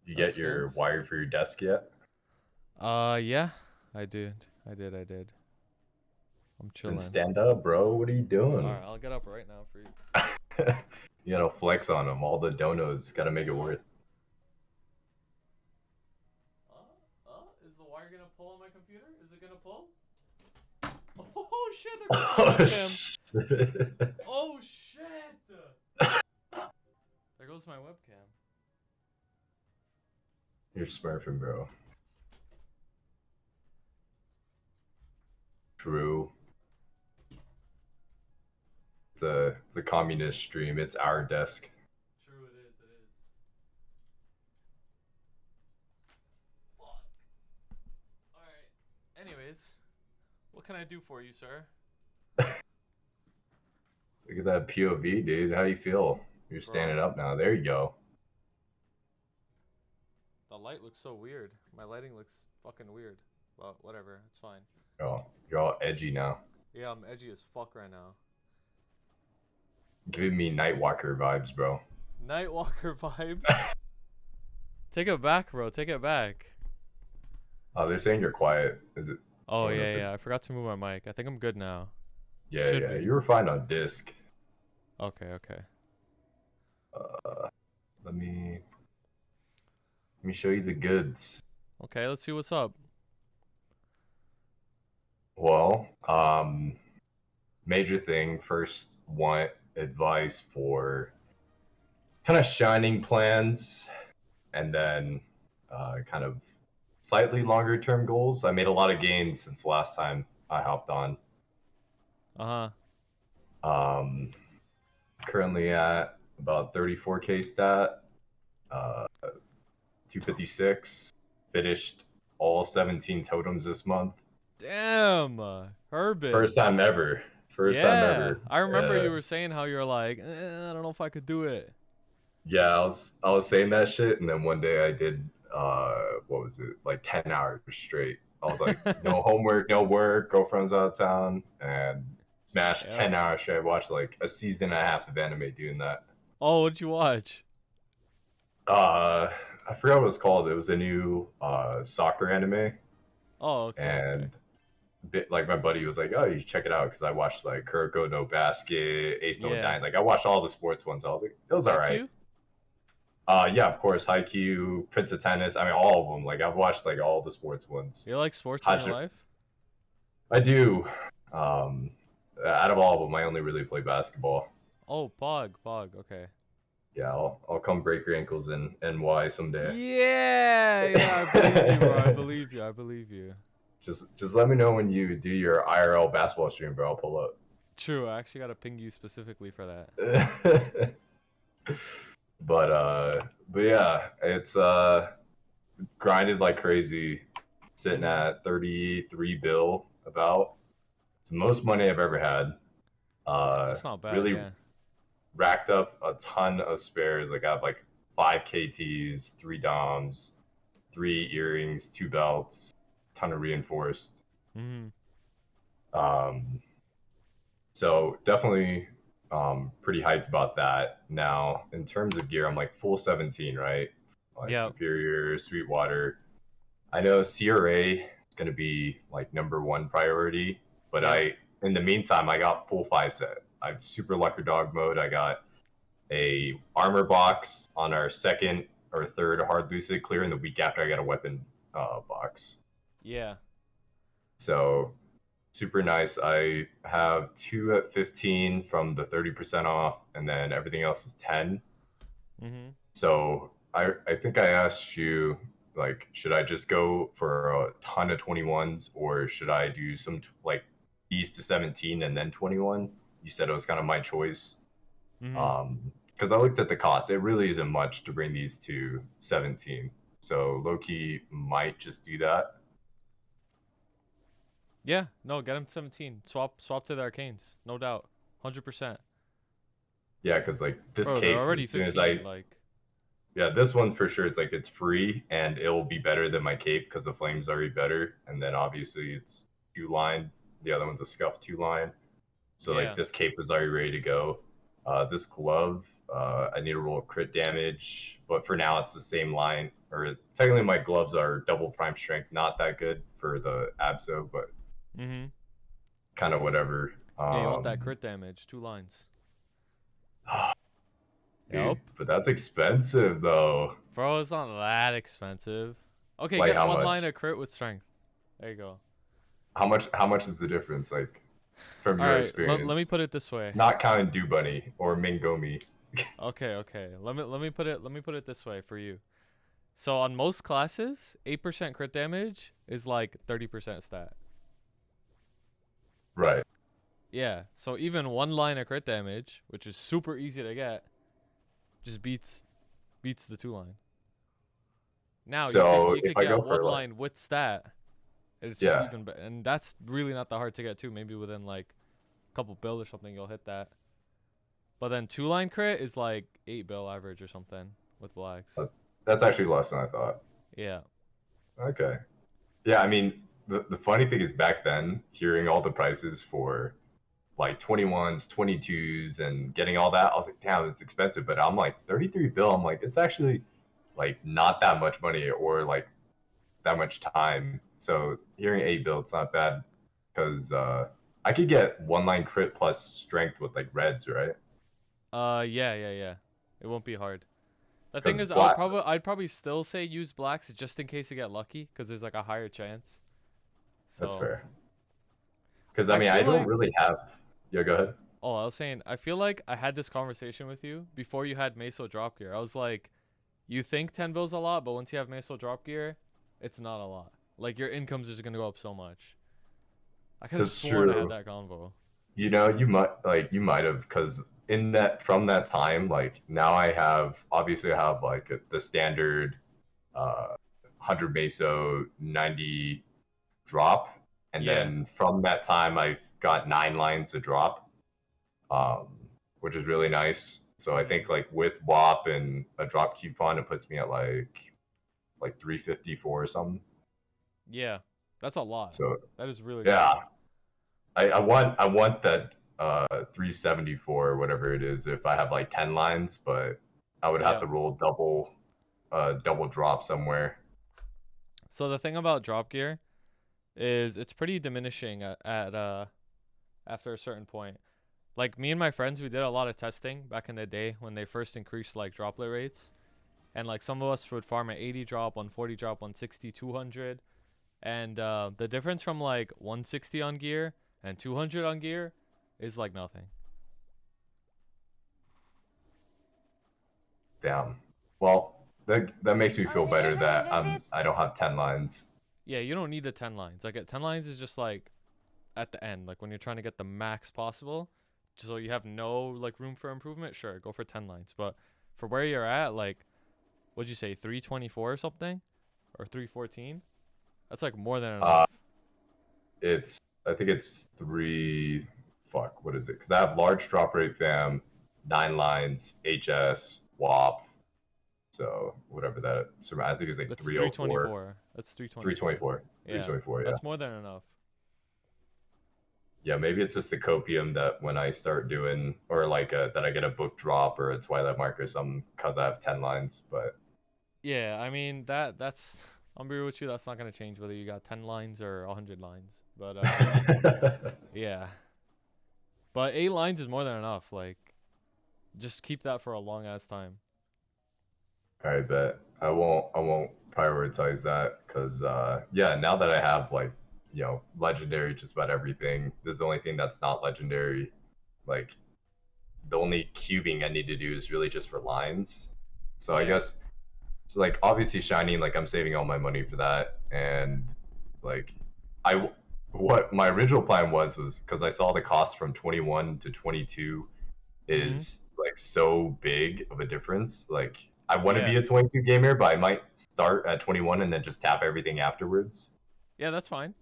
You get That's your good. wire for your desk yet? Yeah, I did. I did. I'm Then chilling. stand up, bro. What are you All doing? right, I'll get up right now for you. You gotta flex on them. All the donos gotta make it worth. Is the wire gonna pull on my computer? Is it gonna pull? Oh shit! There goes my Oh webcam. shit! Oh shit! There goes my webcam. You're smurfing, bro. True. It's a communist stream. It's our desk. True, it is. It is. Fuck. All right. Anyways, what can I do for you, sir? Look at that POV, dude. How you feel? You're standing Bro, up now. There you go. the light looks so weird. My lighting looks fucking weird. But whatever, it's fine. You're all edgy now. Yeah, I'm edgy as fuck right now. Giving me Nightwalker vibes, bro. Nightwalker vibes. Take it back, bro. Take it back. Oh, they're saying you're quiet. Is it? I Oh wonder yeah, if yeah. it's. I forgot to move my mic. I think I'm good now. Yeah, Should yeah. be. You were fine on disc. Okay, okay. Uh, let me show you the goods. Okay, let's see what's up. Well, major thing. First, want advice for kind of shining plans, and then kind of slightly longer term goals. I made a lot of gains since the last time I hopped on. Uh-huh. Um, Currently at about 34k stat, 256. Finished all 17 totems this month. Damn, Herbin. First time ever. First time Yeah, ever. I remember Yeah. you were saying how you're like, I don't know if I could do it. Yeah, I was saying that shit, and then one day I did what was it, like 10 hours straight. I was like, no homework, no work, girlfriend's out of town, and smashed Yep. 10 hours straight. I watched like a season and a half of anime doing that. Oh, what'd you watch? Uh, I forgot what it's called. It was a new soccer anime, Oh, okay, okay. and like my buddy was like, "Oh, you should check it out," because I watched like Kuroko no Basket, Ace no Yeah. Dying. Like I watched all the sports ones. I was like, it was all right. Haikyuu? Yeah, of course, Haikyuu, Prince of Tennis. I mean, all of them. Like I've watched like all the sports ones. You like sports in your Haj- life? I do. Um, Out of all of them, I only really play basketball. Oh, Pog, okay. Yeah, I'll come break your ankles in NY someday. Yeah, yeah, I believe you, bro. I believe you. I believe you. Just let me know when you do your IRL basketball stream, bro. I'll pull up. True, I actually gotta ping you specifically for that. But yeah, it's grinded like crazy, sitting Mm-hmm. at 33 bill about. It's the most money I've ever had. That's not bad, Really yeah. racked up a ton of spares. Like I have like 5 KTs, 3 DOMs, 3 earrings, 2 belts, ton of reinforced. Mm-hmm. Um, so definitely pretty hyped about that. Now, in terms of gear, I'm like full 17, right? Like Yep. Superior, Sweetwater. I know CRA is going to be like number one priority, but Yep. in the meantime, I got full 5 set. I have super lucky dog mode. I got a armor box on our second or third hard lucid clear, and the week after I got a weapon box. Yeah. So super nice. I have 2 at 15 from the 30% off, and then everything else is 10. Mm-hmm. So I think I asked you, like, should I just go for a ton of 21s, or should I do some like these to 17 and then 21? You said it was kind of my choice. Mm-hmm. Because I looked at the cost. It really isn't much to bring these to 17. So Loki might just do that. Yeah, no, get him to 17. Swap to the arcanes. No doubt. 100%. Yeah, because like this Bro, they're cape, already as soon as 15. Like, yeah, this one for sure. It's like it's free and it will be better than my cape because the flame's already better. And then obviously it's 2 line. The other one's a scuff 2 line. So like yeah. this cape is already ready to go. This glove I need to roll crit damage, but for now it's the same line. Or technically my gloves are double prime strength, not that good for the Abso, but Mm-hmm. kind of whatever. Yeah, you want that crit damage. 2 lines. Dude, Yep. but that's expensive though. Bro, it's not that expensive. Okay, Like get how 1 line much? of crit with strength. There you go. How much is the difference, like from All your right, let me experience? put it this way. Not counting Do Bunny or Mingomi. Okay. Let me put it this way for you. So on most classes, 8% crit damage is like 30% stat. Right. Yeah. So even 1 line of crit damage, which is super easy to get, just beats the 2 line. Now you could So you if could I go get 1 for like, line with stat. It's just yeah, even better, and that's really not that hard to get too. Maybe within like a couple bill or something, you'll hit that. But then 2 line crit is like 8 bill average or something with blacks. that's, that's actually less than I thought. Yeah. Okay. Yeah, I mean, the funny thing is back then, hearing all the prices for like 21s, 22s, and getting all that, I was like, damn, it's expensive. But I'm like, 33 bill, I'm like, it's actually like not that much money or like that much time. So hearing 8 bill, it's not bad because I could get 1 line crit plus strength with like reds, right? Yeah. It won't be hard. The thing Because is, black, I'd probably still say use blacks just in case you get lucky, because there's like a higher chance. that's So fair. Because I I mean, I feel don't like, really have. Yeah, go ahead. oh, I was saying, I feel like I had this conversation with you before you had Meso drop gear. I was like, you think 10 bills a lot, but once you have Meso drop gear, it's not a lot. Like your income's just gonna go up so much. I could have That's sworn I had true. that convo. You know, you might have because in that from that time, like now I have obviously I have like the standard 100 meso 90 drop, and Yeah. then from that time I've got 9 lines to drop, um, which is really nice. So I Mm-hmm. think like with WAP and a drop coupon, it puts me at like 354 or something. Yeah. That's a lot. So That is really good. yeah, I want that 374 or whatever it is if I have like 10 lines, but I would have Yeah. to roll double drop somewhere. So the thing about drop gear is it's pretty diminishing at after a certain point. Like me and my friends, we did a lot of testing back in the day when they first increased like droplet rates, and like some of us would farm at 80 drop, 140 drop, 160, 200, and the difference from like 160 on gear and 200 on gear is like nothing. Damn. Well, that makes me feel better that I don't have 10 lines. Yeah, you don't need the 10 lines. Like at 10 lines is just like at the end, like when you're trying to get the max possible, so you have no like room for improvement. Sure, go for 10 lines, but for where you're at, like what'd you say, 324 or something, or 314? That's like more than enough. Uh, it's I think it's three. Fuck, what is it? Because I have large drop rate fam, 9 lines, HS, WAP. So whatever that. So I think it's like That's 304, 324. That's 324. 324, Yeah, 324. Yeah. that's more than enough. Yeah, maybe it's just the copium that when I start doing, or like that I get a book drop or a Twilight mark or something because I have 10 lines. But Yeah, I mean that's. I'll be real with you. That's not gonna change whether you got 10 lines or 100 lines. But yeah. But 8 lines is more than enough. Like, just keep that for a long ass time. I bet I won't prioritize that because yeah, now that I have like legendary just about everything, this is the only thing that's not legendary. Like the only cubing I need to do is really just for lines. So I Yeah. guess so like obviously shining, like I'm saving all my money for that, and like I what my original plan was because I saw the cost from 21 to 22 Mhm. is like so big of a difference. Like I want to Yeah. be a 22 gamer, but I might start at 21 and then just tap everything afterwards. Yeah, that's fine.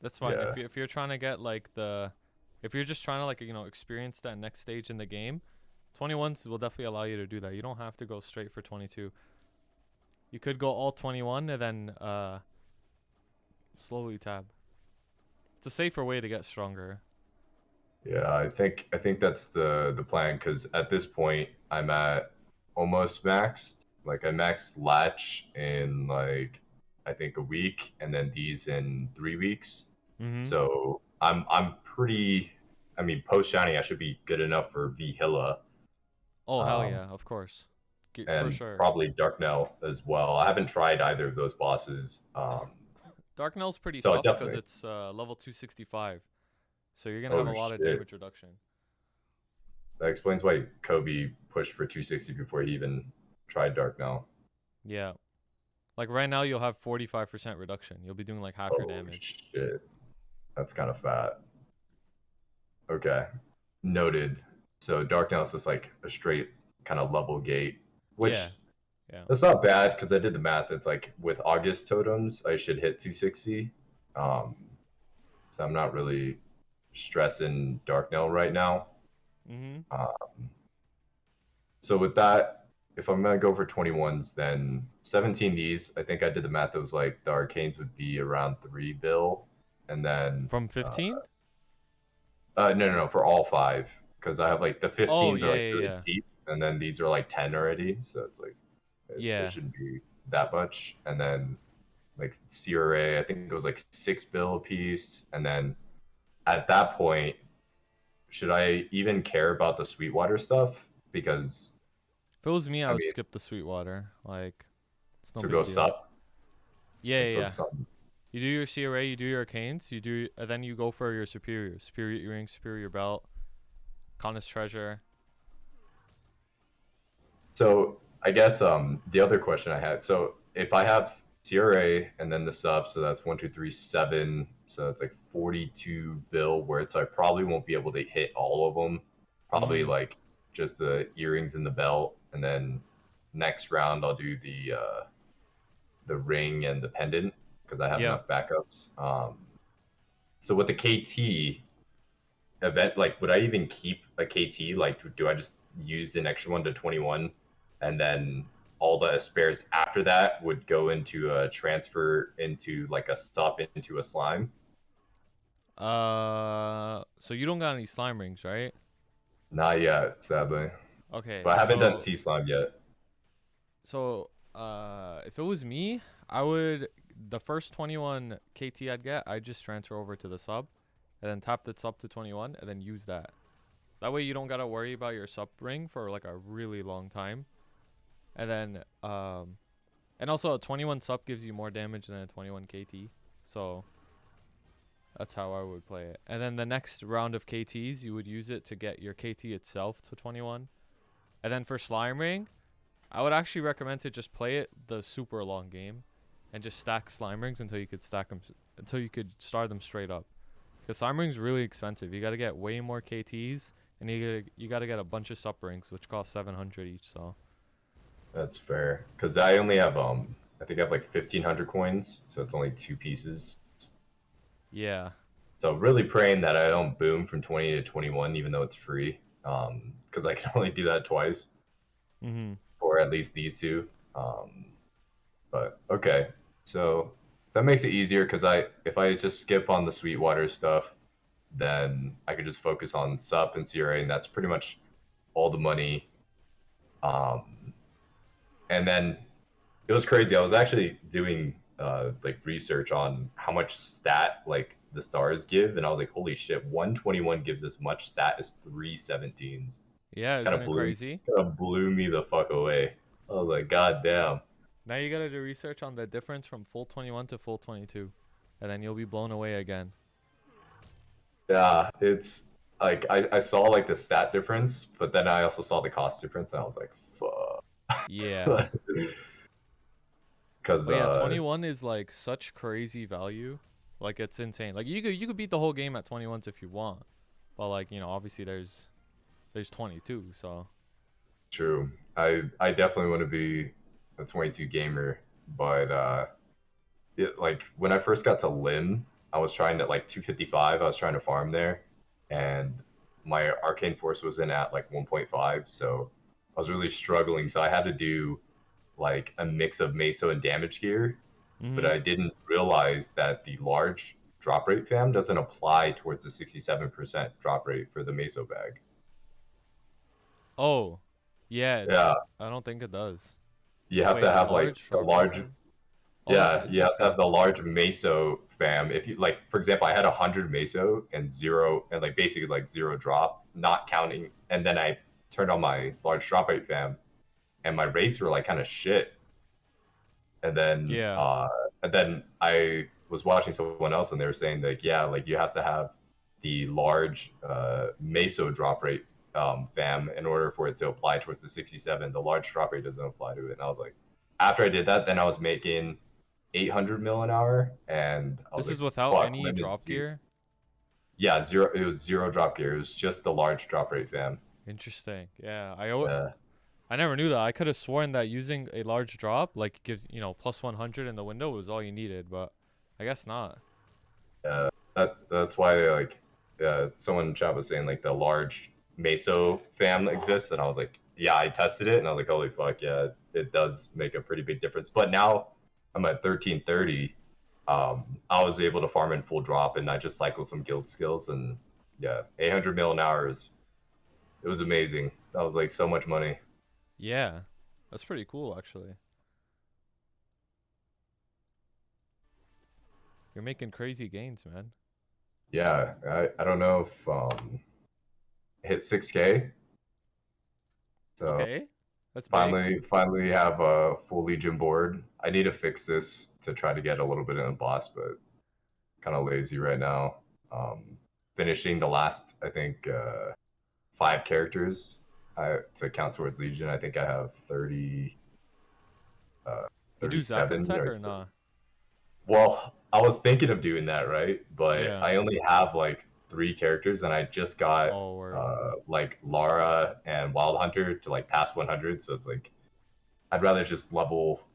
That's fine. Yeah. If you're trying to get like the, if you're just trying to like experience that next stage in the game, 21s will definitely allow you to do that. You don't have to go straight for 22. You could go all 21 and then slowly tab. It's a safer way to get stronger. Yeah, I think that's the plan because at this point I'm at almost maxed. Like I maxed latch in like I think a week, and then these in 3 weeks. Mm-hmm. So I'm pretty. I mean, post shiny I should be good enough for Vihilla, Oh hell um, yeah, of course. For and sure. probably Darknell as well. I haven't tried either of those bosses, Darknell's pretty so tough because definitely. it's level 265. So you're gonna have a Oh lot of shit, damage reduction. that explains why Kobe pushed for 260 before he even tried Darknell. Yeah. Like right now you'll have 45% reduction. You'll be doing like half your Oh damage. shit, that's kind of fat. Okay, noted. So Dark Now is just like a straight kind of level gate, Yeah. which Yeah. that's not bad because I did the math. It's like with August totems, I should hit 260. Um, so I'm not really stressing Dark Now right now. Mm-hmm. Um, so with that, if I'm gonna go for 21s, then 17 these. I think I did the math. It was like the arcanes would be around 3 bill, and then From 15? no, no, no, for all five, because I have like the Oh 15s are yeah, like yeah, really yeah. cheap, and then these are like 10 already, so it's like it Yeah. shouldn't be that much. And then like CRA, I think it was like 6 bill a piece, and then at that point, should I even care about the Sweetwater stuff? Because If it was me, I I would mean, skip the Sweetwater. Like, it's no so big go deal. sup Yeah, and yeah, yeah. focus on. You do your CRA, you do your arcanes, you do, and then you go for your superior, superior earring, superior belt, Conus treasure. So I guess the other question I had. So if I have CRA and then the sub, so that's 1, 2, 3, 7. So it's like 42 bill worth. So I probably won't be able to hit all of them. Probably Mm-hmm. like just the earrings and the belt, and then next round I'll do the ring and the pendant because I have Yeah. enough backups. So with the KT event, like would I even keep a KT? Like do I just use an extra one to 21, and then all the spares after that would go into a transfer into like a stop into a slime? So you don't got any slime rings, right? Not yet, sadly. Okay, But I haven't done so sea slime yet. if it was me, I would the first 21 KT I'd get, I'd just transfer over to the sub, and then tap the sub to 21, and then use that. That way you don't gotta worry about your sub ring for like a really long time. And then and also a 21 sub gives you more damage than a 21 KT. So that's how I would play it. And then the next round of KTs, you would use it to get your KT itself to 21. And then for slime ring, I would actually recommend to just play it the super long game and just stack slime rings until you could stack them until you could start them straight up. Because slime rings really expensive. You got to get way more KTs, and you got to get a bunch of sup rings, which cost 700 each. So That's fair. Because I only have I think I have like 1,500 coins, so it's only two pieces. yeah. So really praying that I don't boom from 20 to 21, even though it's free. Because I can only do that twice, Mhm. or at least these two. Um, but okay, so that makes it easier because if I just skip on the Sweetwater stuff, then I could just focus on SUP and CRA, and that's pretty much all the money. Um, and then it was crazy. I was actually doing like research on how much stat like the stars give, and I was like, holy shit, 121 gives as much stat as 317s. Yeah, Kind isn't of it blew crazy? kind of blew me the fuck away. I was like, god damn. Now you got to do research on the difference from full 21 to full 22, and then you'll be blown away again. Yeah, it's like I saw like the stat difference, but then I also saw the cost difference, and I was like, Yeah. fuck. Because But yeah, 21 is like such crazy value. Like it's insane. Like you could beat the whole game at 21s if you want. But like, obviously there's 22, so true. I definitely want to be a 22 gamer, but like when I first got to Lim, I was trying to like 255. I was trying to farm there, and my arcane force was in at like 1.5, so I was really struggling. So I had to do like a mix of meso and damage gear, but mhm. I didn't realize that the large drop rate fam doesn't apply towards the 67% drop rate for the meso bag. Oh, yeah. Yeah, I don't think it does. you have Wait, to the have like large the drop rate large. fam? Oh, that's Yeah, you have to have interesting. the large meso fam. If you like, for example, I had 100 meso and zero, and like basically like zero drop, not counting. And then I turned on my large drop rate fam, and my rates were like kind of shit. And then, Yeah. uh, and then I was watching someone else, and they were saying like, yeah, like you have to have the large meso drop rate fam in order for it to apply towards the 67. The large drop rate doesn't apply to it. And I was like, after I did that, then I was making 800 mil an hour, and I was This is like, without "Fuck, any women's drop juiced." gear. Yeah, zero. It was zero drop gear. It was just the large drop rate, fam. Interesting. Yeah. Yeah, I never knew that. I could have sworn that using a large drop like gives, plus 100 in the window was all you needed, but I guess not. that's why like someone in chat was saying like the large meso fam exists, and I was like, yeah, I tested it, and I was like, holy fuck, yeah, it does make a pretty big difference. But now I'm at 1330. I was able to farm in full drop, and I just cycled some guild skills, and yeah, 800 mil an hour is it was amazing. That was like so much money. Yeah. That's pretty cool actually. You're making crazy gains, man. Yeah, I don't know if hit 6K. So Okay. That's big. finally have a full Legion board. I need to fix this to try to get a little bit in the boss, but kind of lazy right now. Finishing the last, I think, 5 characters to count towards Legion. I think I have 30, uh, You do Zaku 37 tech or or nah? well, I was thinking of doing that, right? But Yeah. I only have like 3 characters, and I just got Oh, word. like Lara and Wild Hunter to like pass 100. So it's like I'd rather just level,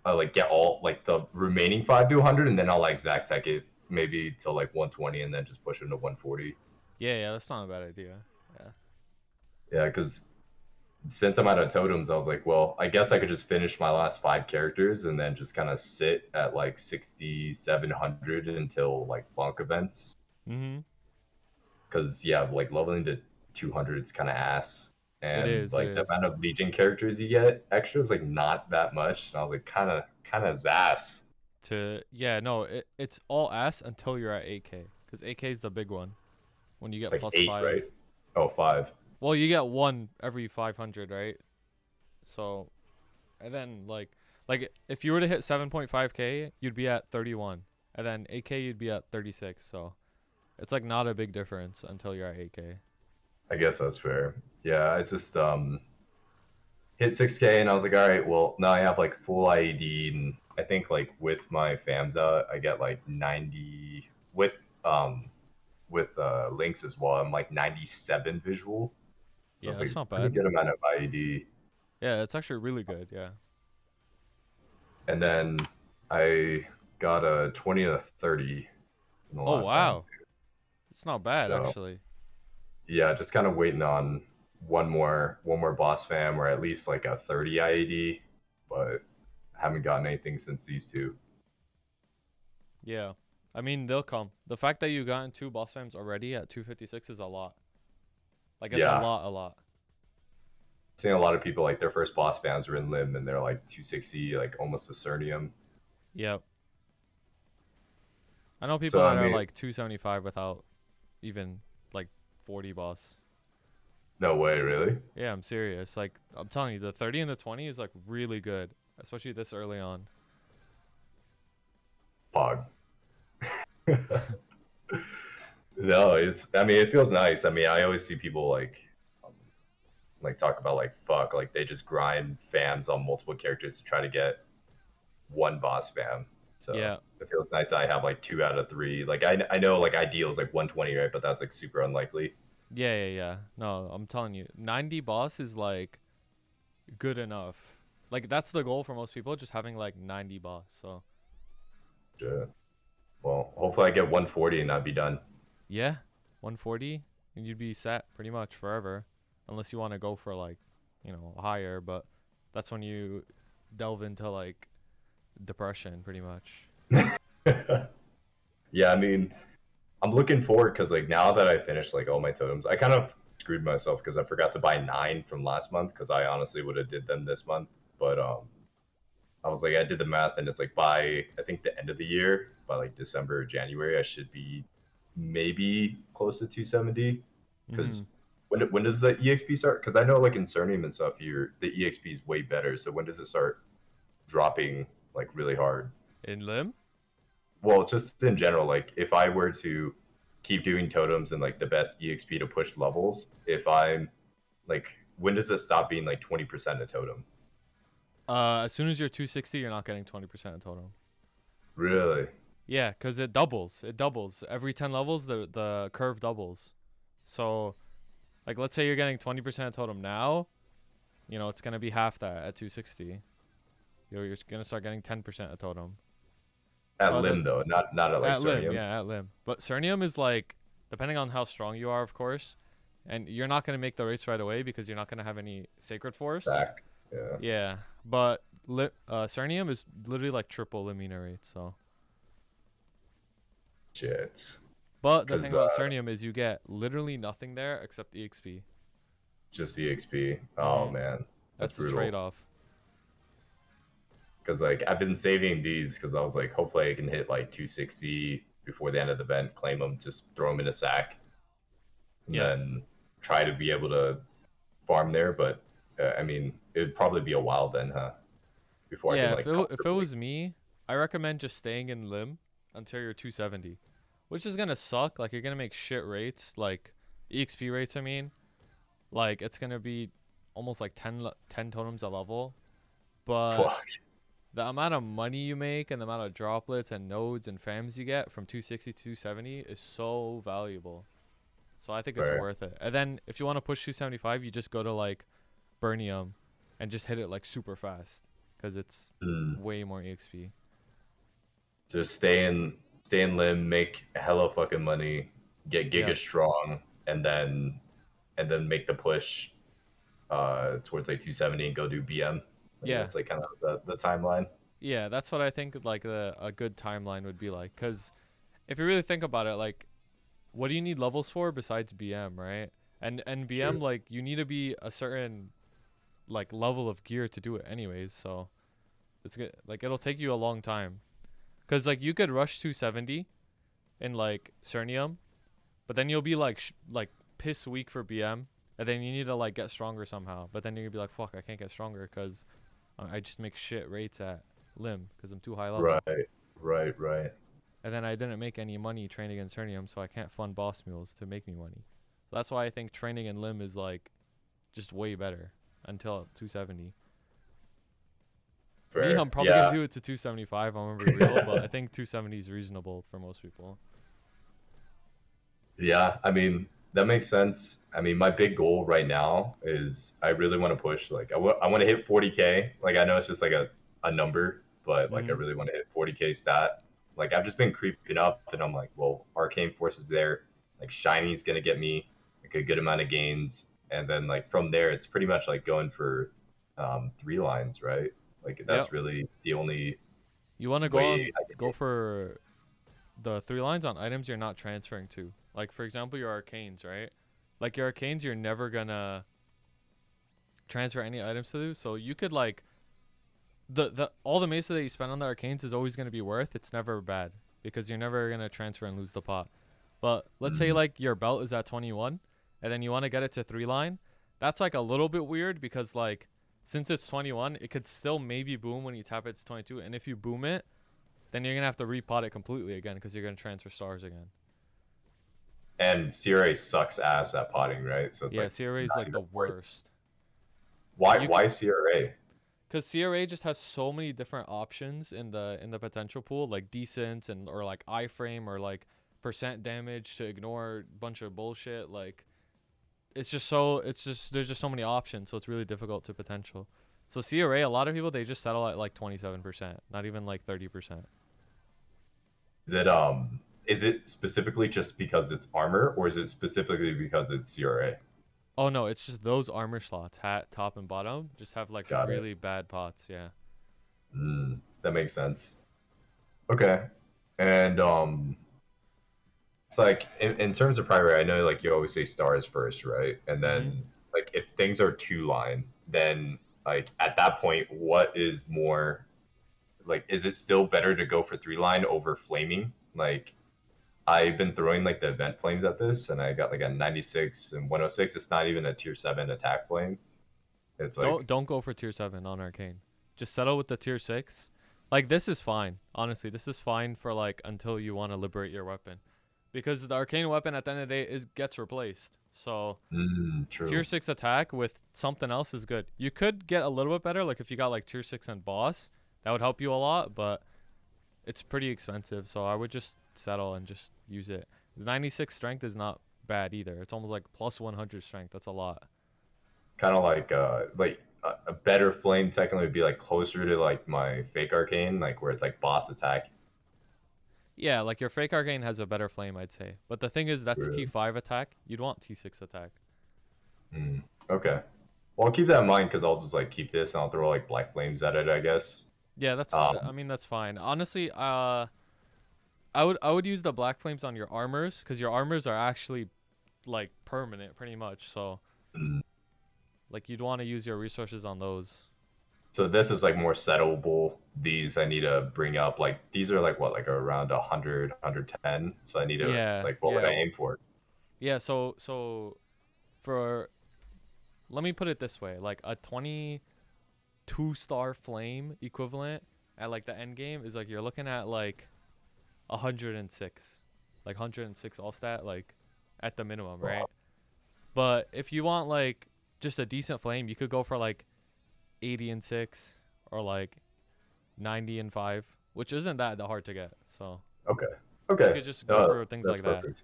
like get all like the remaining 5 to 100, and then I'll like Zac Tech it maybe to like 120, and then just push them to 140. Yeah, that's not a bad idea. Yeah. Yeah, because since I'm out of totems, I was like, well, I guess I could just finish my last 5 characters and then just kind of sit at like 6,700 until like bonk events. Mhm. Because yeah, like leveling to 200 is kind of ass, It and is. It like the is. amount of Legion characters you get extra is like not that much. And I was like, kind of ass. No, it's all ass until you're at 8K, because 8K is the big one when you It's get like plus 8, 5. right? Oh, 5. Well, you get one every 500, right? So, and then like if you were to hit 7.5K, you'd be at 31, and then 8K you'd be at 36. So it's like not a big difference until you're at 8K. I guess that's fair. Yeah, I just hit 6K, and I was like, all right, well now I have like full IED, and I think like with my fams out, I get like 90 with links as well. I'm like 97 visual, so Yeah, it's like that's not a pretty bad. good amount of IED. Yeah, that's actually really good. Yeah. And then I got a 20 to 30 in the Oh last time wow, too. it's not bad So actually. yeah, just kind of waiting on one more boss fam, or at least like a 30 IAD, but haven't gotten anything since these two. Yeah. I mean, they'll come. The fact that you gotten 2 boss fights already at 256 is a lot. Like, it's a Yeah, lot, a lot. seeing a lot of people like their first boss fams were in Lim, and they're like 260, like almost a Cernium. Yep. I know people So I that are mean, like 275 without even like 40 boss. no way, really. Yeah, I'm serious. Like, I'm telling you, the 30 and the 20 is like really good, especially this early on. Pog. No, it's. I mean, it feels nice. I mean, I always see people um, like talk about like fuck, like they just grind fams on multiple characters to try to get one boss fam. So Yeah. it feels nice. I have like 2 out of 3. Like I know like ideal is like 120, right? But that's like super unlikely. Yeah. No, I'm telling you, 90 boss is like good enough. Like, that's the goal for most people, just having like 90 boss. So, Yeah. Well, hopefully I get 140 and I'd be done. yeah, 140, and you'd be set pretty much forever, unless you want to go for like, higher. But that's when you delve into like depression, pretty much. Yeah, I mean, I'm looking forward because like now that I finished like all my totems, I kind of screwed myself because I forgot to buy 9 from last month because I honestly would have did them this month. But I was like, I did the math and it's like by I think the end of the year, by like December or January, I should be maybe close to 270. Mm-hmm. Because when does the EXP start? Because I know like in Cernium and stuff, the EXP is way better. So when does it start dropping like really hard? In Lim? Well, just in general, like if I were to keep doing totems and like the best EXP to push levels, if I'm like, when does it stop being like 20% a totem? As soon as you're 260, you're not getting 20% of totem. Really? Yeah, because it doubles. It doubles. Every 10 levels, the curve doubles. So, like, let's say you're getting 20% of totem now, it's going to be half that at 260. You're going to start getting 10% of totem. At But Lim though, not at like at Lim, Cernium. yeah, at Lim. But Cernium is like, depending on how strong you are, of course, and you're not going to make the rates right away because you're not going to have any Sacred Force. Back. Yeah. Yeah, but Cernium is literally like triple Limina rate, so. Shit. But the thing Because about Cernium is you get literally nothing there except EXP. just EXP. Oh Mm-hmm. man, that's That's the brutal. trade-off. Because like I've been saving these because I was like, hopefully I can hit like 260 before the end of the event, claim them, just throw them in a sack, and Yeah. then try to be able to farm there. But I mean, it'd probably be a while then, huh? Before I can Yeah, like if it comfortably. was me, I recommend just staying in Lim until you're 270, which is gonna suck. Like you're gonna make shit rates, like EXP rates. I mean, like it's gonna be almost like 10 totems a level, but Fuck. the amount of money you make and the amount of droplets and nodes and fams you get from 260 to 270 is so valuable. So I think it's Right. worth it. And then if you want to push 275, you just go to like Burnium and just hit it like super fast because it's Mm. way more EXP. Just stay in limb, make hella fucking money, get Yeah. giga strong, and then make the push towards like 270 and go do BM. I think Yeah. that's like kind of the timeline. Yeah, that's what I think like a good timeline would be like cuz if you really think about it, like what do you need levels for besides BM, right? And BM True. like you need to be a certain like level of gear to do it anyways, so it's good. Like it'll take you a long time. Cuz like you could rush 270 in like Cernium, but then you'll be like like piss weak for BM, and then you need to like get stronger somehow. But then you're gonna be like, fuck, I can't get stronger because I just make shit rates at Lim because I'm too high level. Right. Right. And then I didn't make any money training in Cernium, so I can't fund boss mules to make me money. So that's why I think training in Lim is like just way better until 270. Me, Fair. I'm probably gonna Yeah. do it to 275. I'm gonna be real, but I think 270 is reasonable for most people. Yeah. I mean, that makes sense. I mean, my big goal right now is I really want to push. Like, I want to hit 40K. Like, I know it's just like a number, but like, I Hmm. really want to hit 40K stat. Like, I've just been creeping up, and I'm like, well, Arcane Force is there. Like, Shiny's going to get me like a good amount of gains. And then, like, from there, it's pretty much like going for 3 lines, right? Like, Yep. that's really the only You want to way I can go hit. for the 3 lines on items you're not transferring to. Like for example, your arcanes, right? Like your arcanes, you're never gonna transfer any items to. So you could like the all the mesa that you spend on the arcanes is always gonna be worth. It's never bad because you're never gonna transfer and lose the pot. But let's say Mm, like your belt is at 21, and then you want to get it to 3 line. That's like a little bit weird because like since it's 21, it could still maybe boom when you tap it to 22, and if you boom it, then you're gonna have to repot it completely again because you're gonna transfer stars again. and CRA sucks ass at potting, right? So it's Yeah, like CRA is not like even the worth. worst. Why? You Why CRA? because CRA just has so many different options in the potential pool, like decent and or like iframe or like percent damage to ignore a bunch of bullshit. Like it's just there's just so many options, so it's really difficult to potential. So CRA, a lot of people they just settle at like 27%, not even like 30%. Is it specifically just because it's armor, or is it specifically because it's CRA? Oh no, it's just those armor slots, hat, top, and bottom, just have like Got it. really bad pots. Yeah. That makes sense. Okay. And It's like in terms of priority, I know like you always say stars first, right? And Mm-hmm. then like if things are two line, then like at that point, what is more like? Is it still better to go for three line over flaming? Like I've been throwing like the event flames at this, and I got like a 96 and 106. It's not even a tier 7 attack flame. It's like Don't go for tier 7 on arcane. Just settle with the tier 6. Like this is fine. Honestly, this is fine for like until you want to liberate your weapon. Because the arcane weapon at the end of the day is gets replaced. So tier true. 6 attack with something else is good. You could get a little bit better, like if you got like tier 6 and boss, that would help you a lot, but it's pretty expensive, so I would just settle and just use it. 96 strength is not bad either. It's almost like plus 100 strength. That's a lot. Kind of like a better flame technically would be like closer to like my fake arcane, like where it's like boss attack. Yeah, like your fake arcane has a better flame, I'd say. But the thing is, that's True. T5 attack. You'd want T6 attack. Mm, okay. Well, I'll keep that in mind because I'll just like keep this and I'll throw like black flames at it, I guess. Yeah, I Um, mean that's fine. Honestly, I would use the black flames on your armors because your armors are actually like permanent pretty much. So mm, like you'd want to use your resources on those. so this is like more settleable. These I need to bring up. Like these are like what, like around 100, 110. So I need to Yeah, like what would I yeah. aim for? Yeah, so for let me put it this way, like a 22-star flame equivalent at like the end game is like you're looking at like 106. Like 106 all stat like at the minimum, right? Wow. But if you want like just a decent flame, you could go for like 80 and 6 or like 90 and 5, which isn't that hard to get. So, Okay. you Okay. could just go for things That's like that. perfect.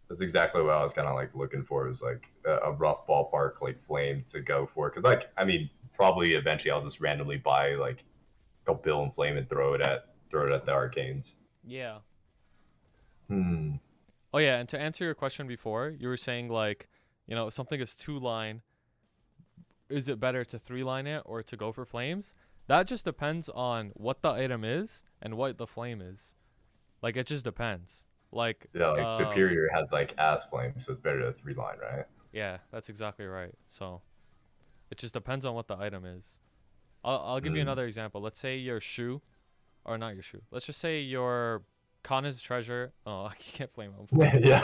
That's exactly what I was kind of like looking for. Was like a rough ballpark like flame to go for. Because like I mean, probably eventually I'll just randomly buy like a bill and flame and throw it at the arcanes. Yeah. Hmm. Oh yeah, and to answer your question before, you were saying like, if something is two line, is it better to three line it or to go for flames? That just depends on what the item is and what the flame is. Like it just depends. Like Yeah, like superior has like ass flame, so it's better to three line, right? yeah, that's exactly right. So it just depends on what the item is. I'll give you Hmm. another example. Let's say your shoe, or not your shoe. Let's just say your Kana's treasure. Oh, I can't flame him. Yeah.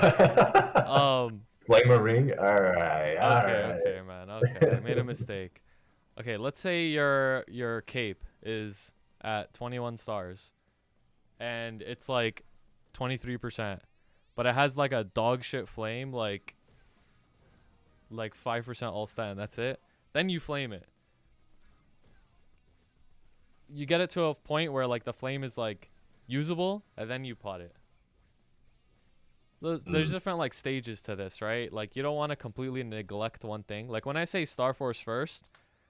Um. Flame a ring. All right. All Okay. right. Okay, man. Okay, I made a mistake. Okay, let's say your cape is at 21 stars, and it's like 23%, but it has like a dog shit flame, like 5% all stat, and that's it. Then you flame it. You get it to a point where like the flame is like usable, and then you pot it. There's Mm. different like stages to this, right? Like you don't want to completely neglect one thing. Like when I say Star Force first,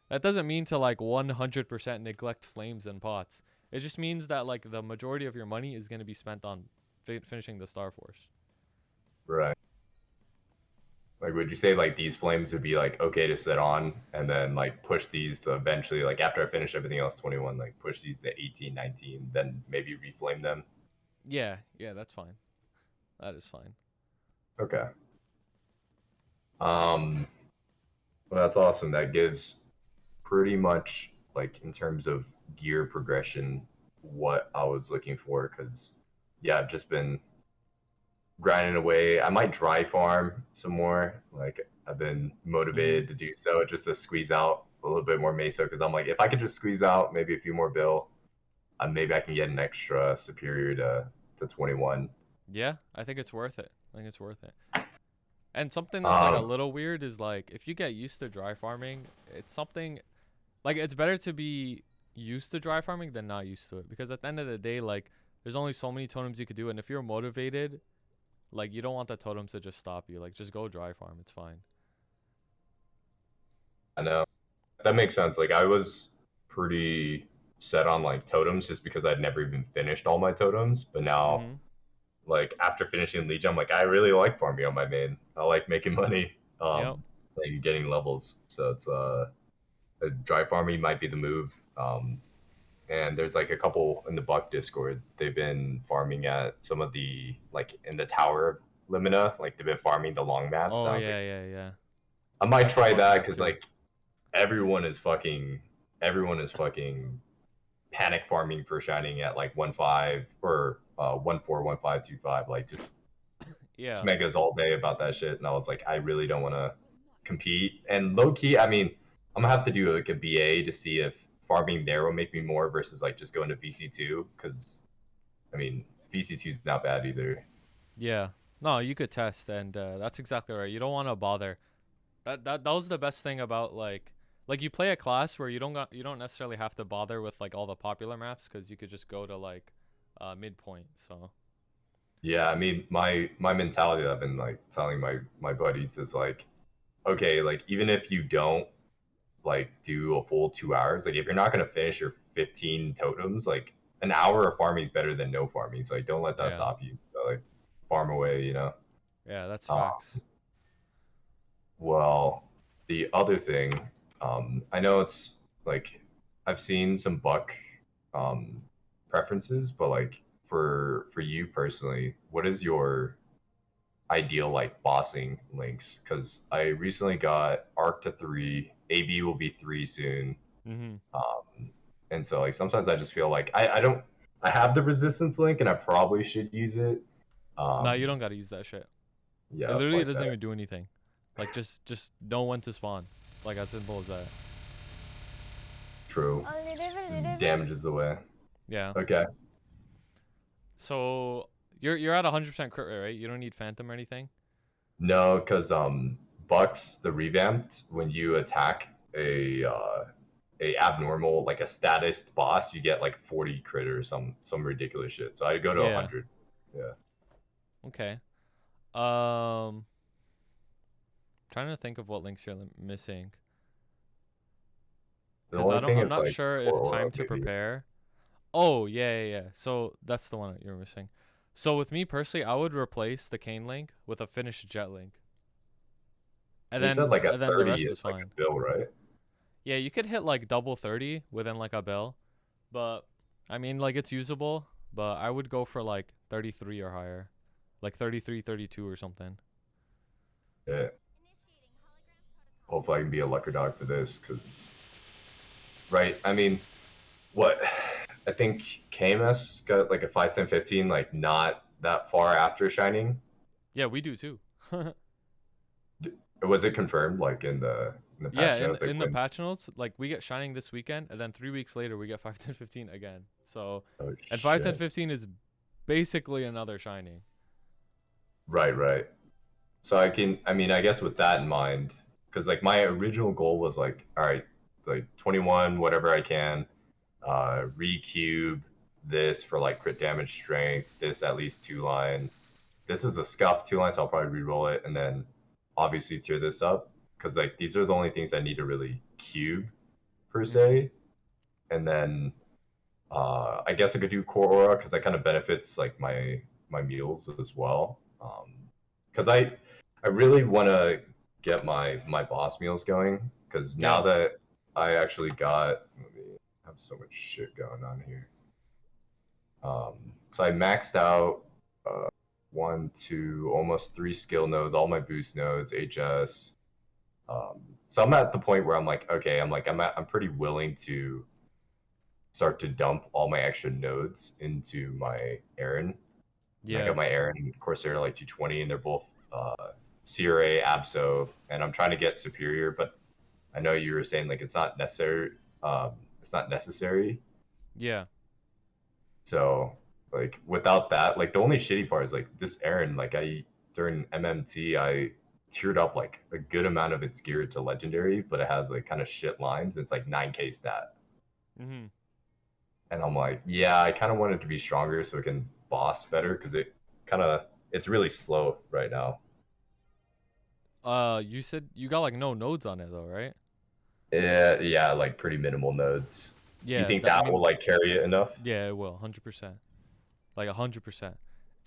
that doesn't mean to like 100% neglect flames and pots. It just means that like the majority of your money is going to be spent on finishing the Star Force. Right. Like, would you say like these flames would be like okay to set on, and then like push these to eventually like after I finish everything else 21, like push these to 18, 19, then maybe reflame them? Yeah, yeah, that's fine. That is fine. Okay. Um. Well, that's awesome. That gives pretty much like in terms of gear progression what I was looking for because yeah, I've just been grinding away. I might dry farm some more. Like I've been Mhm. motivated to do so just to squeeze out a little bit more meso because I'm like if I could just squeeze out maybe a few more bill, maybe I can get an extra superior to 21. Yeah, I think it's worth it. I think it's worth it. And something that's like a Um, little weird is like if you get used to dry farming, it's something like it's better to be used to dry farming than not used to it because at the end of the day, like there's only so many totems you could do, and if you're motivated, like you don't want the totems to just stop you. Like just go dry farm. It's fine. I know that makes sense. Like I was pretty set on like totems just because I'd never even finished all my totems, but now Mhm. like after finishing Legion, I'm like I really like farming on my main. I like making money, Yep. and getting levels. So it's dry farming might be the move. and there's like a couple in the Buck Discord. They've been farming at some of the like in the Tower of Limina. Like they've been farming the long maps. And Oh I was like, yeah, yeah, yeah. I might That's a try fun that map because too. like everyone is fucking panic farming for shining at like 1.5 or 1.4, 1.5, 2.5. Like just Yeah. megas all day about that shit. And I was like, I really don't want to compete. And low key, I mean, I'm gonna have to do like a BA to see if farming there will make me more versus like just going to VC2. Because I mean, VC2 is not bad either. Yeah. No, you could test, and that's exactly right. You don't want to bother. That was the best thing about like you play a class where you don't necessarily have to bother with like all the popular maps because you could just go to like midpoint. So Yeah, I mean, my mentality that I've been like telling my buddies is like, okay, like even if you don't like do a full 2 hours, like if you're not gonna finish your 15 totems, like an hour of farming is better than no farming. So like, don't let that yeah, stop you. So like farm away, you know. yeah, that's Uh, facts. well, the other thing, I know it's like I've seen some Buck um, preferences, but like for you personally, what is your ideal like bossing links? Because I recently got Arc to 3, AB will be 3 soon, Mhm. and so like sometimes I just feel like I have the resistance link and I probably should use it. No, you Um, don't got to use that shit. It yeah, literally fuck doesn't that. even do anything. Like just know when to spawn. Like as simple as that. True. Damages the way. Yeah. Okay. So you're at 100% crit rate, right? You don't need phantom or anything. No, because Bucks the revamped when you attack a abnormal like a status boss, you get like 40 crit or some ridiculous shit. So I go to Yeah. 100. Yeah. Okay. Um, trying to think of what links you're missing. The Cause only thing I'm is not like sure core if aura time to maybe. prepare. Oh yeah, yeah, yeah. So that's the one that you're missing. So with me personally, I would replace the cane link with a finished jet link, You said like a and then the 30 rest is is like fine. a bill, right? Yeah, you could hit like double 30 within like a bill, but I mean like it's usable. But I would go for like 33 or higher, like 33, 32 or something. Yeah. Hopefully I can be a lucker dog for this, because right. I mean, what I think KMS got like a 5, 10, 15, like not that far after Shining. Yeah, we do too. Was it confirmed like in the Yeah, patch notes like in the when? patch notes, like we get Shining this weekend, and then 3 weeks later we get 5, 10, 15 again. So, Oh and 5, 10, shit. 15 is basically another Shining. Right, right. So I mean, I guess with that in mind, because like my original goal was like, all right, like 21, whatever I can, recube this for like crit damage strength, this at least 2 line. This is a scuff 2 line, so I'll probably re-roll it and then obviously tier this up, because like these are the only things I need to really cube per Mm-hmm. se. And then I guess I could do core aura because that kind of benefits like my meals as well. Because I really want to get my boss meals going, because now Yeah, that I actually got, let me I have so much shit going on here. So I maxed out uh, 1, 2, almost 3 skill nodes, all my boost nodes, HS. So I'm at the point where I'm like, okay, I'm pretty willing to start to dump all my extra nodes into my Aaron. And I yeah, got my Aaron and Corsair like 220, and they're both CRA, Abso, and I'm trying to get Superior, but I know you were saying like it's not necessary. It's not necessary. yeah, So like without that, like the only shitty part is like this Aaron. Like I during MMT, I tiered up like a good amount of its gear to legendary, but it has like kind of shit lines. It's like 9K stat. mm-hmm. And I'm like, yeah, I kind of want it to be stronger so it can boss better, because it's really slow right now. You said you got like no nodes on it though, right? Yeah, yeah, like pretty minimal nodes. Do you Yeah, think that I that will mean, like carry it enough? yeah, it will, 100%, like 100%.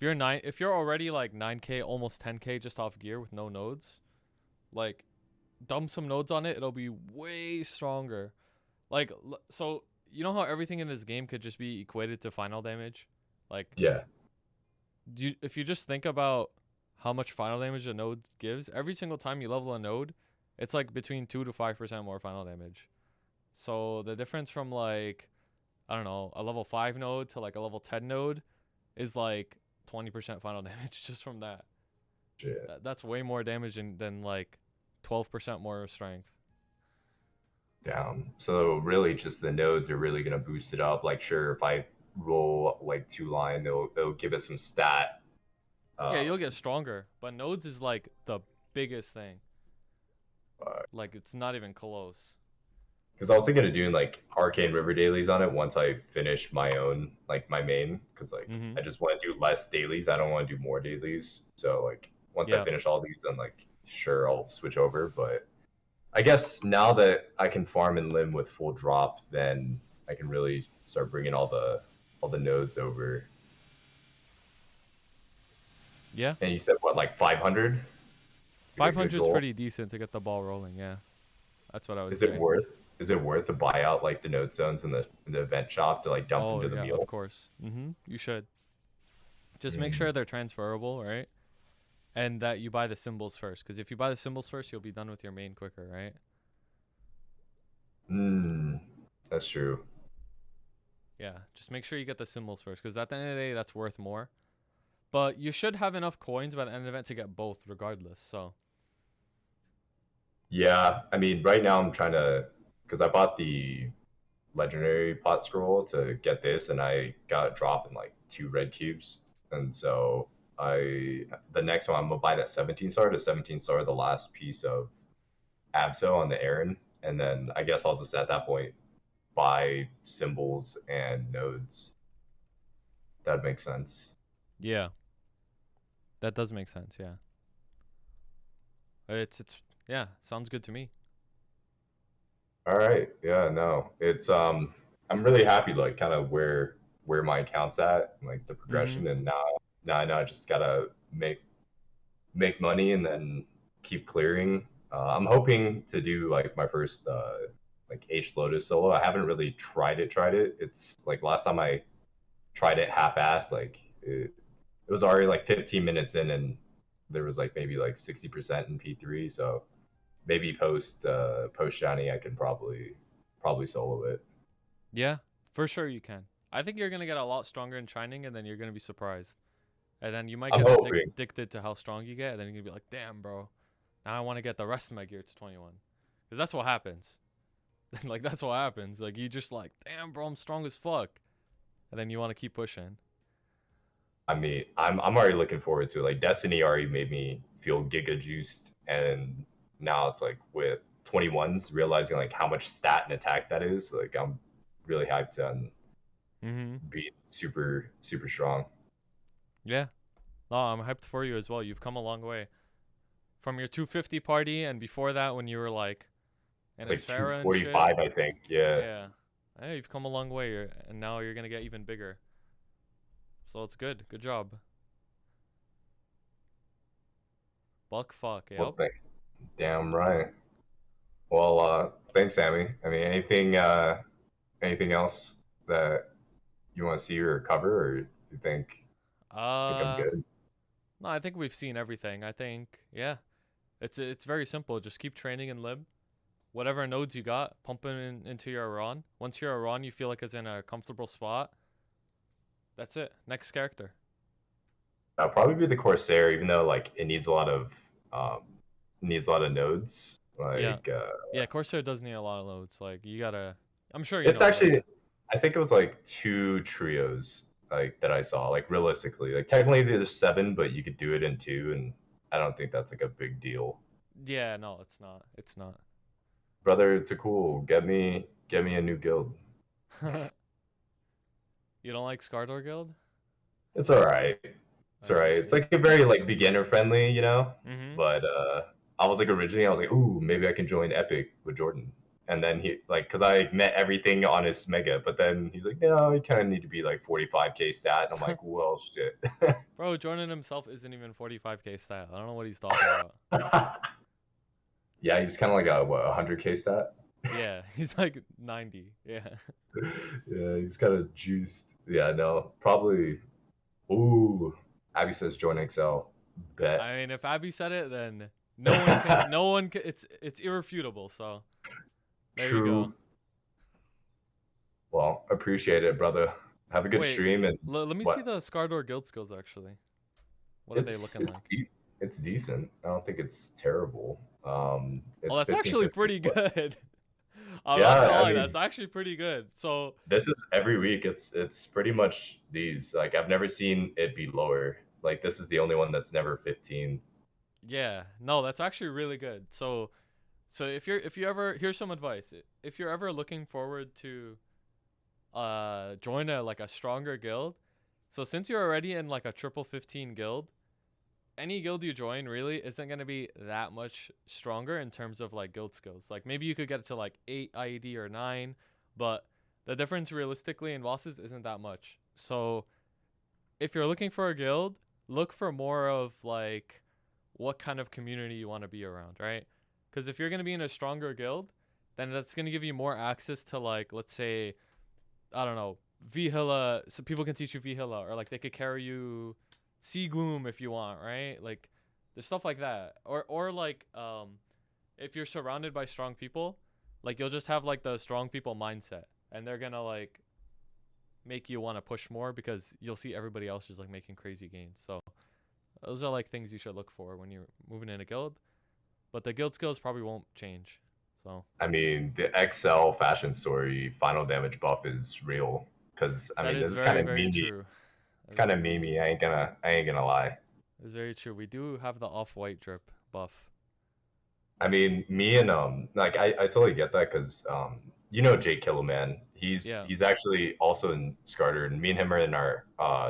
If you're already like 9K, almost 10K just off gear with no nodes, like dump some nodes on it, it'll be way stronger. Like so you know how everything in this game could just be equated to final damage? Like, Yeah. if you just think about how much final damage a node gives, every single time you level a node, it's like between 2 to 5% more final damage. So the difference from like, I don't know, a level 5 node to like a level 10 node is like 20% final damage just from that. Shit. That's way more damage than like 12% more strength. Down. So really, just the nodes are really gonna boost it up. Like, sure, if I roll like 2 line, they'll give it some stat. Yeah, Um, you'll get stronger, but nodes is like the biggest thing. Like it's not even close. because I was thinking of doing like Arcane River dailies on it once I finish my own like my main. Because like Mhm. I just want to do less dailies. I don't want to do more dailies. So like once I Yeah. finish all these, then like sure I'll switch over. But I guess now that I can farm and limb with full drop, then I can really start bringing all the nodes over. Yeah. And you said what, like 500? It's like a good 500 is goal. pretty decent to get the ball rolling. Yeah. That's what I would Is it say. worth? Is it worth to buy out like the node zones in the event shop to like dump Oh, into the yeah, of meal? course. You should. Just make Mm. sure they're transferable, right? And that you buy the symbols first, cuz if you buy the symbols first, you'll be done with your main quicker, right? Mm, that's true. Yeah. Just make sure you get the symbols first, cuz at the end of the day that's worth more. But you should have enough coins by the end of the event to get both regardless. So, Yeah, I mean, right now I'm trying to, because I bought the legendary pot scroll to get this, and I got a drop in like 2 red cubes, and so the next one I'm gonna buy that 17 star to 17 star, the last piece of Abso on the Aaron, and then I guess I'll just at that point buy symbols and nodes. That makes sense. yeah. That does make sense, yeah. It's yeah, sounds good to me. All right. Yeah, no. It's I'm really happy like kind of where my account's at, like the Mhm. progression, and now I know I just gotta make money and then keep clearing. I'm hoping to do like my first like H Lotus solo. I haven't really tried it. It's like last time I tried it half-assed, like it was already like 15 minutes in and there was like maybe like 60% in P3, so maybe post shiny I can probably solo it. Yeah, for sure you can. I think you're going to get a lot stronger in Shining and then you're going to be surprised. And then you might I'm get hoping. addicted to how strong you get and then you're going to be like, "Damn, bro. Now I want to get the rest of my gear to 21." Cuz that's what happens. Like that's what happens. Like you just like, "Damn, bro, I'm strong as fuck." And then you want to keep pushing. I mean, I'm already looking forward to it. Like Destiny already made me feel giga juiced, and now it's like with 21s realizing like how much stat and attack that is. Like I'm really hyped on Mhm. being super strong. Yeah. No, I'm hyped for you as well. You've come a long way from your 250 party and before that when you were like in It's a like Sphera and shit. 245, I think. Yeah. Yeah. Hey, you've come a long way, and now you're gonna get even bigger. So it's good. Good job. BuccFuccs. Well, Yep. damn right. Well, thanks, Sammy. I mean, anything else that you want to see or cover, or you think I'm Uh, good? no, I think we've seen everything. I think yeah, it's very simple. Just keep training in lib. Whatever nodes you got, pump them into your Iran. Once your Iran, you feel like it's in a comfortable spot. That's it. Next character. That'll probably be the Corsair, even though like um, needs a lot of nodes. Yeah, Like yeah. Corsair does need a lot of loads. Like you gotta. I'm sure you it's know that. actually, I think it was like 2 trios like that I saw. Like realistically, like technically there's 7, but you could do it in 2, and I don't think that's like a big deal. Yeah, no, it's not. It's not. Brother, it's a cool. Get me a new guild. You don't like Scardor Guild? It's all right. It's I all right. got It's you. like a very like beginner friendly, you know. Mhm. But I was like originally I was like, ooh, maybe I can join Epic with Jordan. And then he like, cause I met everything on his mega, but then he's like, no, you kind of need to be like 45k stat. And I'm like, well, shit. Bro, Jordan himself isn't even 45k style. I don't know what he's talking about. Yeah, he's kind of like a what 100k stat. Yeah, he's like 90. Yeah. Yeah, he's kind of juiced. Yeah, no, probably. Ooh, Abby says join XL. Bet. I mean, if Abby said it, then no one can. No one can. It's irrefutable. So there you go. True. Well, appreciate it, brother. Have a good Wait, stream and let me see what? the Scardor guild skills actually. What are they It's looking it's like? de- it's decent. I don't think it's terrible. Oh, It's that's actually 1550. pretty good. I'm not Yeah, gonna I lie, mean, that's actually pretty good. So this is every week. It's pretty much these. Like I've never seen it be lower. Like this is the only one that's never 15. yeah, no, that's actually really good. So if you ever, here's some advice. If you're ever looking forward to join a like a stronger guild, so since you're already in like a triple 15 guild, any guild you join really isn't going to be that much stronger in terms of like guild skills. Like maybe you could get to like 8 IED or 9, but the difference realistically in bosses isn't that much. So if you're looking for a guild, look for more of like what kind of community you want to be around, right? Because if you're going to be in a stronger guild, then that's going to give you more access to like, let's say, I don't know, Vihila, so people can teach you Vihila, or like they could carry you Sea Gloom if you want, right? Like there's stuff like that. Or like if you're surrounded by strong people, like you'll just have like the strong people mindset and they're gonna like make you want to push more because you'll see everybody else just like making crazy gains. So those are like things you should look for when you're moving in a guild. But the guild skills probably won't change. So I mean, the XL fashion story final damage buff is real. Cause I that mean, is this is very, kind of very memey. true. It's That is kind of very, very memey. true. I ain't gonna lie. It's very true. We do have the off-white drip buff. I mean, me and like I totally get that because you know Jake Killaman. Yeah. He's actually also in Scarter, and me and him are in our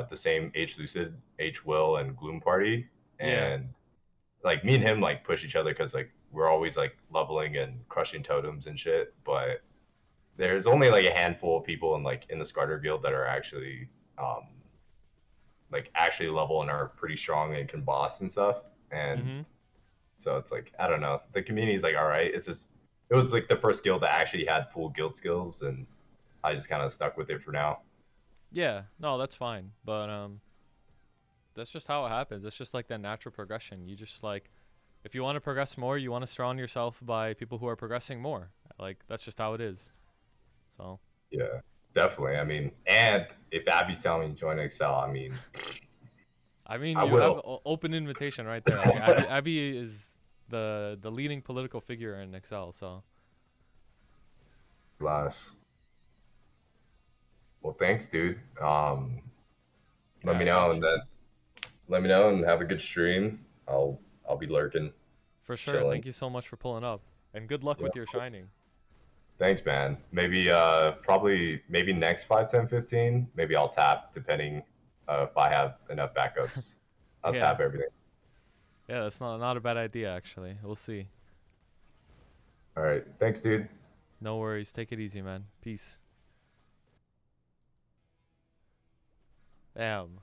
the same H Lucid, H Will, and Gloom party, Yeah. and like me and him like push each other because like we're always like leveling and crushing totems and shit. But there's only like a handful of people in like in the Scarter guild that are actually um like actually level and are pretty strong and can boss and stuff. And Mhm. so it's like I don't know. The community's like all right. It's just it was like the first guild that actually had full guild skills, and I just kind of stuck with it for now. Yeah. No, that's fine. But that's just how it happens. It's just like the natural progression. You just like if you want to progress more, you want to surround yourself by people who are progressing more. Like that's just how it is. So, Yeah, definitely. I mean, and if Abby's telling me to join Excel, I mean, I mean, I you have will. open invitation right there. Like Abby is the leading political figure in Excel. So, Last. Well, thanks, dude. Let yeah, me I know got and you. then let me know and have a good stream. I'll be lurking, For sure. chilling. Thank you so much for pulling up. And good luck Yeah, with your of course. shining. Thanks, man. Maybe probably maybe next 5, 10, 15. Maybe I'll tap depending if I have enough backups. I'll Yeah. tap everything. Yeah, that's not a bad idea actually. We'll see. All right. Thanks, dude. No worries. Take it easy, man. Peace. Damn.